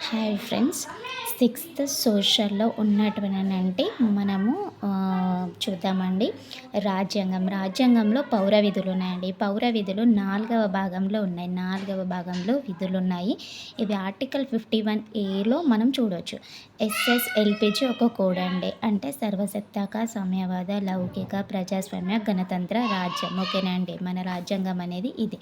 Hi friends. Sixth సోషల్‌లో ఉన్నటువంటే మనము చూద్దామండి. రాజ్యాంగంలో పౌర విధులున్నాయండి. పౌర విధులు 4వ భాగంలో ఉన్నాయి. 4వ భాగంలో విధులున్నాయి. ఇవి ఆర్టికల్ 51 మనం చూడొచ్చు. ఎస్ఎస్ఎల్‌పిజి ఒక కోడ్ అండి. అంటే సర్వసత్తాక, సామ్యవాద, లౌకిక, ప్రజాస్వామ్య, గణతంత్ర రాజ్యం. ఓకేనా అండి. మన రాజ్యాంగం అనేది ఇది.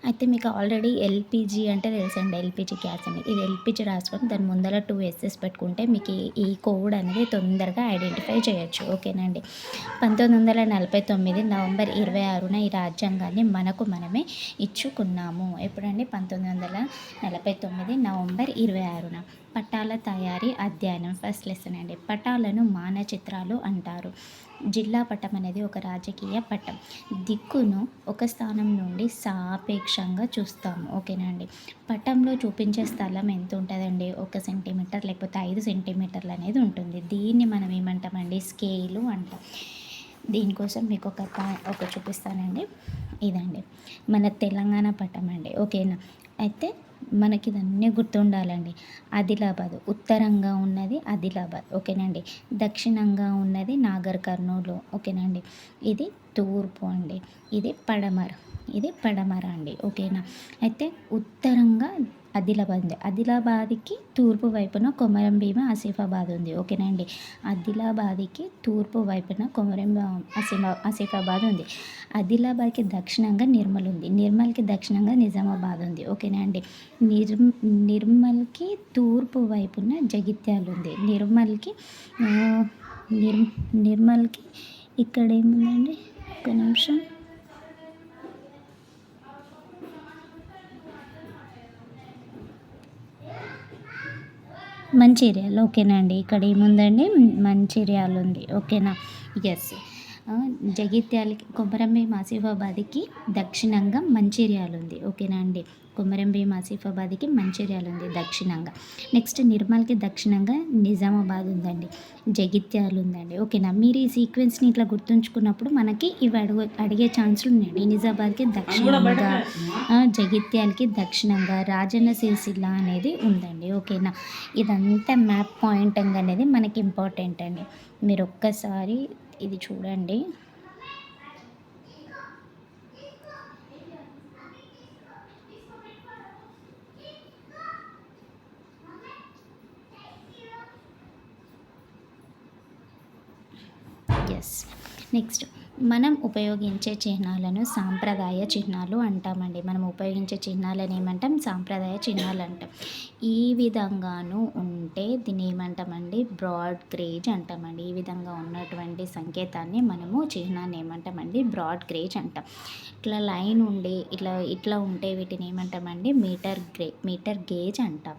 అయితే మీకు ఆల్రెడీ ఎల్‌పిజి అంటే తెలుసండి. ఎల్‌పిజి గ్యాస్ అండి. ఇది ఎల్‌పిజి రాసుకొని దాని ముందర 2 ఎస్సెస్ పెట్టుకుంటే మీకు ఈ కోడ్ అనేది తొందరగా ఐడెంటిఫై చేయొచ్చు. ఓకేనా అండి. 1949 నవంబర్ 26న ఈ రాజ్యాంగాన్ని మనకు మనమే ఇచ్చుకున్నాము. ఎప్పుడండి? 1949 నవంబర్ 26న. పటాల తయారీ అధ్యయనం ఫస్ట్ లెసన్ అండి. పటాలను మానచిత్రాలు అంటారు. జిల్లా పటం అనేది ఒక రాజకీయ పటం. దిక్కును ఒక స్థానం నుండి సాపేక్షంగా చూస్తాము. ఓకేనా అండి. పటంలో చూపించే స్థలం ఎంత ఉంటుందండి? 1 సెంటీమీటర్ లేకపోతే 5 సెంటీమీటర్లు అనేది ఉంటుంది. దీన్ని మనం ఏమంటామండి? స్కేలు అంటాం. దీనికోసం మీకు ఒక చూపిస్తానండి. ఇదండి మన తెలంగాణ పటం అండి. ఓకేనా. అయితే మనకి ఇదన్నీ గుర్తుండాలండి. ఆదిలాబాద్ ఉత్తరంగా ఉన్నది ఆదిలాబాద్. ఓకేనండి. దక్షిణంగా ఉన్నది నాగర్ కర్నూలు. ఓకేనండి. ఇది తూర్పు అండి. ఇది పడమర అండి. ఓకేనా. అయితే ఉత్తరంగా ఆదిలాబాద్ ఉంది. ఆదిలాబాద్‌కి తూర్పు వైపున కొమరం భీం ఆసిఫాబాద్ ఉంది. ఓకేనా అండి. ఆదిలాబాద్‌కి తూర్పు వైపున ఆసిఫాబాద్ ఉంది. ఆదిలాబాద్‌కి దక్షిణంగా నిర్మల్ ఉంది. నిర్మల్‌కి దక్షిణంగా నిజామాబాద్ ఉంది. ఓకేనా అండి. నిర్మల్‌కి తూర్పు వైపున జగిత్యాల ఉంది. నిర్మల్‌కి ఇక్కడ ఏముందండి? ఒక్క నిమిషం. మంచిర్యాల. ఓకేనా అండి. ఇక్కడ ఏముందండి? మంచిర్యాల ఉంది. ఓకేనా. యెస్. జగిత్యాలకి కొమరం భీం ఆసిఫాబాద్‌కి దక్షిణంగా మంచిర్యాల ఉంది. ఓకేనా అండి. కొమరం భీం ఆసిఫాబాద్‌కి మంచిర్యాల ఉంది దక్షిణంగా. నెక్స్ట్ నిర్మల్‌కి దక్షిణంగా నిజామాబాద్ ఉందండి. జగిత్యాల ఉందండి. ఓకేనా. మీరు ఈ సీక్వెన్స్‌ని ఇట్లా గుర్తుంచుకున్నప్పుడు మనకి ఇవి అడిగే ఛాన్సులు ఉన్నాయండి. నిజామాబాద్‌కి దక్షిణంగా, జగిత్యాలకి దక్షిణంగా, రాజన్న సిరిసిల్ల అనేది ఉందండి. ఓకేనా. ఇదంతా మ్యాప్ పాయింటింగ్ అనేది మనకి ఇంపార్టెంట్ అండి. మీరు ఒక్కసారి ఇది చూడండి. ఎస్. నెక్స్ట్ మనం ఉపయోగించే చిహ్నాలను సాంప్రదాయ చిహ్నాలు అంటామండి. మనం ఉపయోగించే చిహ్నాలను ఏమంటాం? సాంప్రదాయ చిహ్నాలు అంటాం. ఈ విధంగాను ఉంటే దీన్ని ఏమంటామండి? బ్రాడ్ గేజ్ అంటామండి. ఈ విధంగా ఉన్నటువంటి సంకేతాన్ని మనము చిహ్నాన్ని ఏమంటామండి? బ్రాడ్ గేజ్ అంటాం. ఇట్లా లైన్ ఉండి ఇట్లా ఉంటే వీటిని ఏమంటామండి? మీటర్ గేజ్ అంటాం.